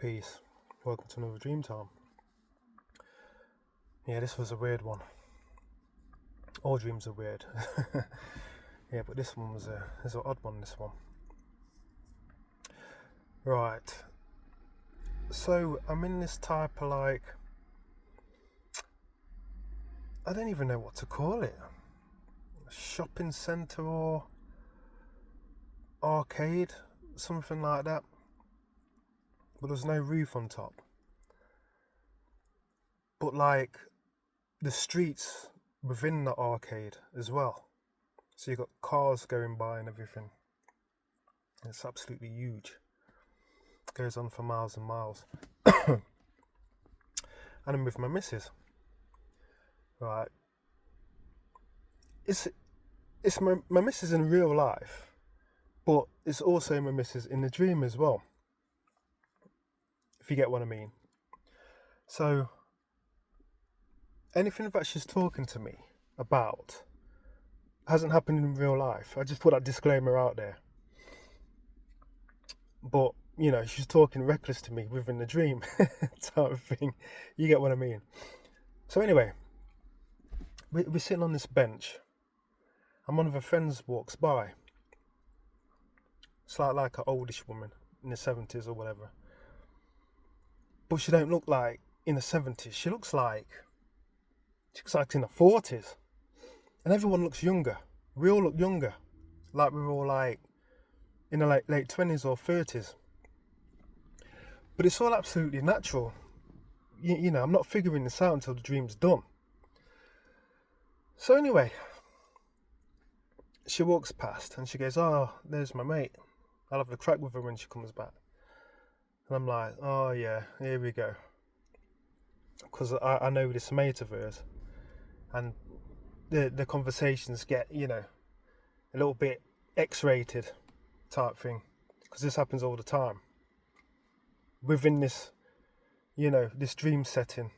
peace. Welcome to another dream time. Yeah, this was a weird one. All dreams are weird. Yeah, but this one was an odd one, this one. Right. So, I'm in this type of I don't even know what to call it. Shopping centre or arcade, something like that. But there's no roof on top. But the streets within the arcade as well. So you've got cars going by and everything. It's absolutely huge. It goes on for miles and miles. And I'm with my missus. Right. It's my missus in real life, but it's also my missus in the dream as well. If you get what I mean. So, anything that she's talking to me about hasn't happened in real life. I just put that disclaimer out there. But, she's talking reckless to me within the dream type of thing. You get what I mean. So anyway, we're sitting on this bench and one of her friends walks by. It's like an oldish woman in the 70s or whatever. But she don't look like in the 70s. She looks like in the 40s. And everyone looks younger. We all look younger. Like we're all in the late 20s or 30s. But it's all absolutely natural. I'm not figuring this out until the dream's done. So anyway, she walks past and she goes, "Oh, there's my mate. I'll have a crack with her when she comes back." And I'm like, "Oh yeah, here we go." Because I know this mate of hers. And the conversations get, a little bit X-rated type thing. Because this happens all the time. Within this, this dream setting.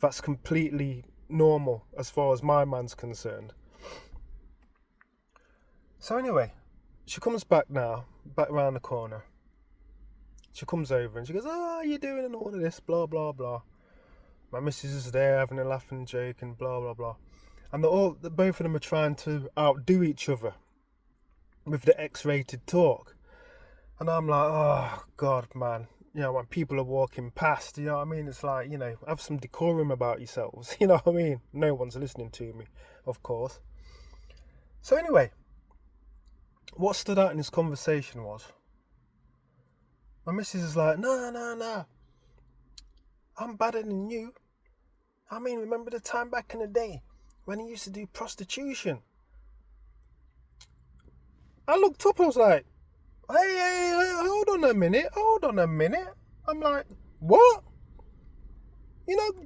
That's completely normal as far as my mind's concerned. So anyway, she comes back around the corner. She comes over and she goes, "Oh, how you doing?" and all of this, blah, blah, blah. My missus is there having a laugh and joke and blah, blah, blah. And both of them are trying to outdo each other with the X-rated talk. And I'm like, oh, God, man. When people are walking past, you know what I mean? It's like, have some decorum about yourselves. You know what I mean? No one's listening to me, of course. So anyway, what stood out in this conversation was, my missus is like, no. I'm better than you. I mean, remember the time back in the day when he used to do prostitution? I looked up, I was like, hey, hold on a minute. I'm like, what?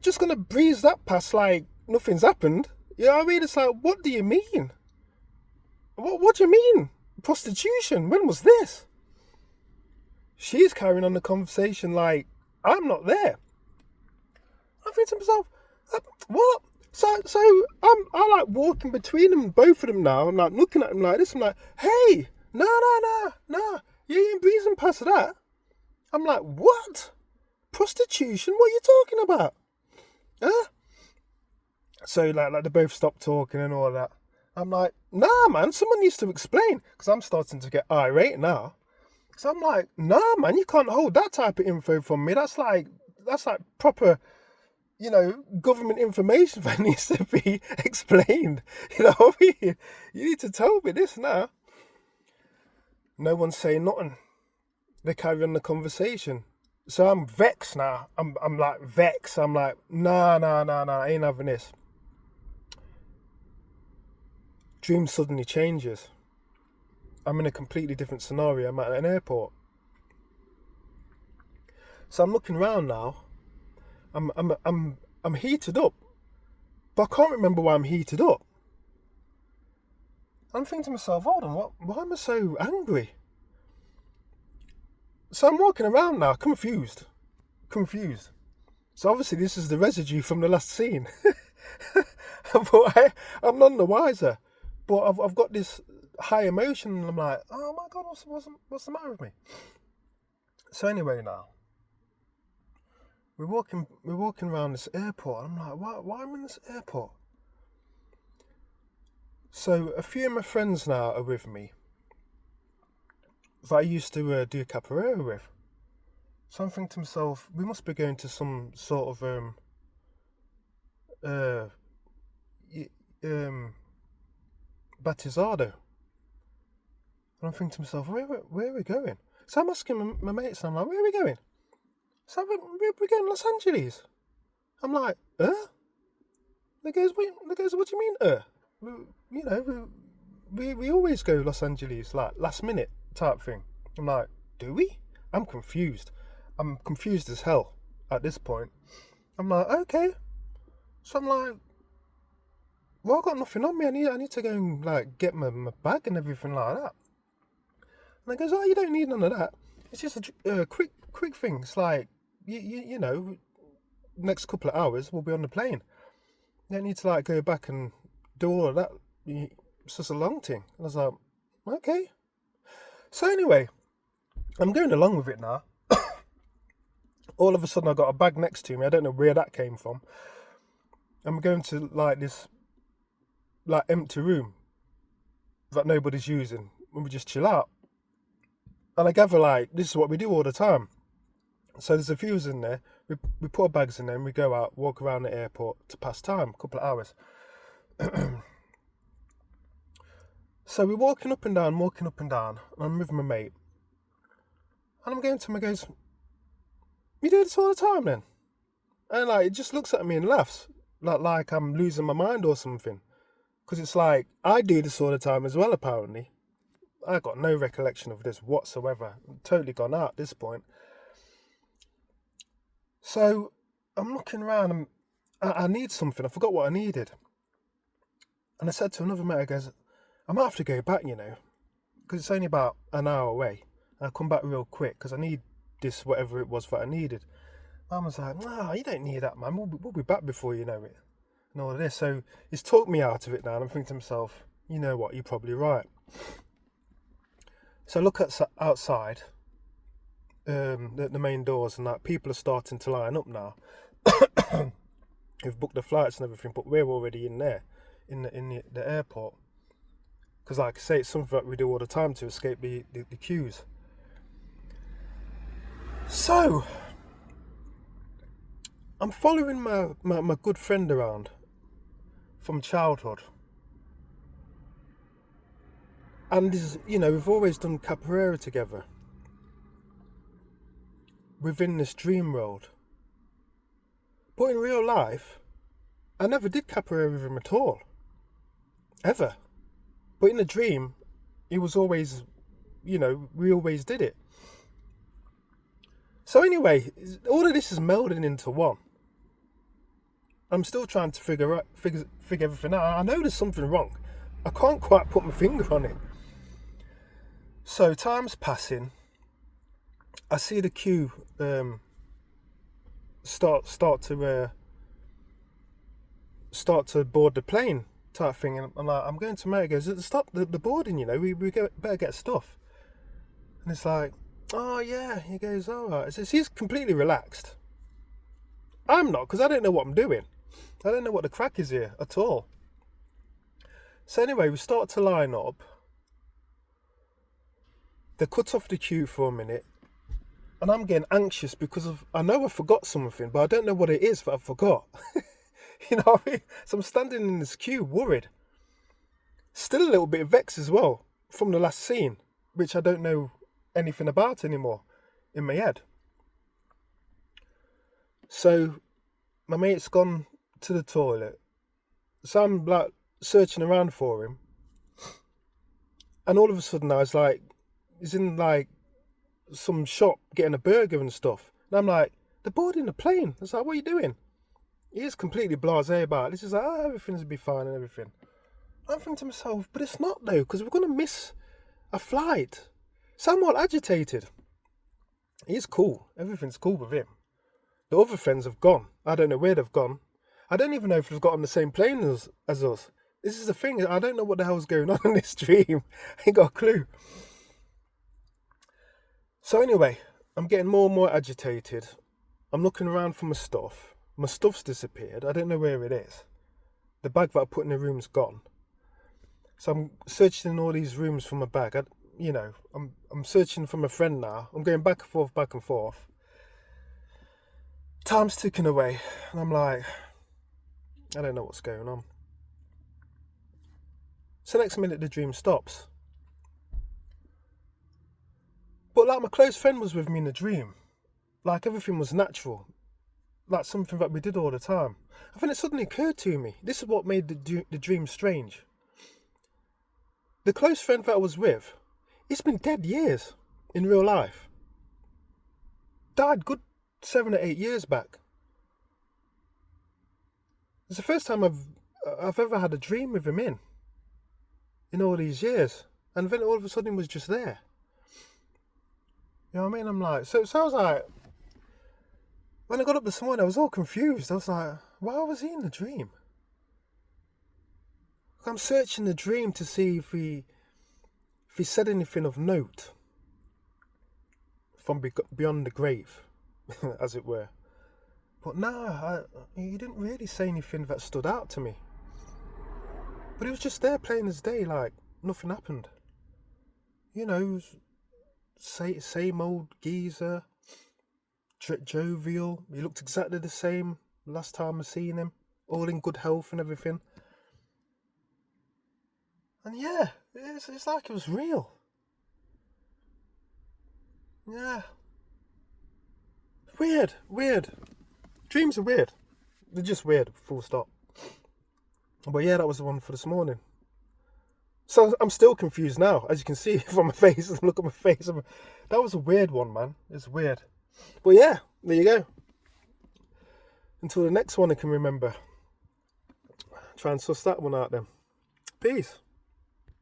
Just gonna breeze that past like nothing's happened. You know what I mean? It's like, what do you mean? What do you mean? Prostitution? When was this? She's carrying on the conversation like I'm not there. I think to myself, what? So I like walking between them, both of them now. I'm like looking at them like this. I'm like, hey, no. You ain't breezing past that. I'm like, what? Prostitution? What are you talking about? Huh? So like they both stopped talking and all that. I'm like, nah, man, someone needs to explain. Because I'm starting to get irate now. So I'm like, nah, man, you can't hold that type of info from me. That's like proper, government information that needs to be explained. You know what I mean? You need to tell me this now. No one's saying nothing. They carry on the conversation. So I'm vexed now. I'm like vexed. I'm like, nah, I ain't having this. Dream suddenly changes. I'm in a completely different scenario. I'm at an airport. So I'm looking around now. I'm heated up. But I can't remember why I'm heated up. I'm thinking to myself, hold on, why am I so angry? So I'm walking around now, confused. So obviously this is the residue from the last scene. But I'm none the wiser. But I've got this high emotion and I'm like, oh my God, what's the matter with me? So anyway now, we're walking around this airport. I'm like, why am I in this airport? So a few of my friends now are with me that I used to do capoeira with. So I'm thinking to myself, we must be going to some sort of batizado. And I'm thinking to myself, where are we going? So I'm asking my mates, and I'm like, where are we going? So we're going to Los Angeles. I'm like, They goes, what do you mean, we always go Los Angeles, like, last minute type thing. I'm like, do we? I'm confused. I'm confused as hell at this point. I'm like, okay. So I'm like, well, I've got nothing on me. I need to go and, like, get my bag and everything like that. And they goes, oh, you don't need none of that. It's just a quick thing. It's like, you know, next couple of hours we'll be on the plane. You don't need to, like, go back and do all of that. It's just a long thing. I was like, okay. So anyway, I'm going along with it now. All of a sudden I got a bag next to me. I don't know where that came from. I'm going to, like, this, like, empty room that nobody's using, and we just chill out. And I gather, like, this is what we do all the time. So there's a few in there. We put our bags in there and we go out, walk around the airport to pass time, a couple of hours. So we're walking up and down, and I'm with my mate. And I'm going to him, and goes, you do this all the time then? And, like, it just looks at me and laughs, like I'm losing my mind or something. Because it's like, I do this all the time as well, apparently. I got no recollection of this whatsoever. I'm totally gone out at this point. So I'm looking around, and I need something. I forgot what I needed. And I said to another mate, I goes, I might have to go back, you know, because it's only about an hour away. I'll come back real quick because I need this, whatever it was that I needed. Mum was like, no, you don't need that, man. We'll be back before you know it. And all of this. So he's talked me out of it now. And I'm thinking to myself, you know what, you're probably right. So I look outside, the main doors, and, like, people are starting to line up now. We've booked the flights and everything, but we're already in there, in the airport. Because, like I say, it's something that we do all the time to escape the queues. So I'm following my good friend around from childhood. And this, you know, we've always done capoeira together within this dream world. But in real life, I never did capoeira with him at all. Ever. But in the dream, it was always, you know, we always did it. So anyway, all of this is melding into one. I'm still trying to figure everything out. I know there's something wrong. I can't quite put my finger on it. So time's passing. I see the queue start to board the plane type thing, and I'm going to Mary. Goes, stop the boarding. You know, we better get stuff. And it's like, oh yeah. He goes, all right. So he's completely relaxed. I'm not, because I don't know what I'm doing. I don't know what the crack is here at all. So anyway, we start to line up. They cut off the queue for a minute, and I'm getting anxious because I know I forgot something, but I don't know what it is that I forgot. You know what I mean? So I'm standing in this queue, worried. Still a little bit vexed as well from the last scene, which I don't know anything about anymore in my head. So my mate's gone to the toilet. So I'm, like, searching around for him. And all of a sudden I was like, he's in, like, some shop getting a burger and stuff. And I'm like, they're boarding the plane. I was like, what are you doing? He's completely blasé about it. This is like, oh, everything's going to be fine and everything. I'm thinking to myself, but it's not though, because we're going to miss a flight. So I'm all agitated. He's cool. Everything's cool with him. The other friends have gone. I don't know where they've gone. I don't even know if they've got on the same plane as us. This is the thing. I don't know what the hell's going on in this dream. I ain't got a clue. So anyway, I'm getting more and more agitated. I'm looking around for my stuff. My stuff's disappeared. I don't know where it is. The bag that I put in the room's gone. So I'm searching in all these rooms for my bag. I'm searching for my friend now. I'm going back and forth. Time's ticking away, and I'm like, I don't know what's going on. So next minute the dream stops. But like my close friend was with me in the dream. Like everything was natural. Like something that we did all the time. And then it suddenly occurred to me. This is what made the dream strange. The close friend that I was with, he's been dead years in real life. Died good 7 or 8 years back. It's the first time I've ever had a dream with him in all these years. And then all of a sudden he was just there. You know what I mean? I'm like, so I was like, when I got up this morning, I was all confused. I was like, why was he in the dream? I'm searching the dream to see if he said anything of note from beyond the grave, as it were. But no, he didn't really say anything that stood out to me. But he was just there plain as day, like nothing happened. You know, he was same old geezer, jovial. He looked exactly the same last time I seen him, all in good health and everything. And yeah, it's like it was real. Yeah. Weird. Dreams are weird. They're just weird, full stop. But yeah, that was the one for this morning. So I'm still confused now, as you can see from my face. Look at my face. That was a weird one, man. It's weird. But yeah, there you go. Until the next one I can remember. Try and suss that one out then. Peace.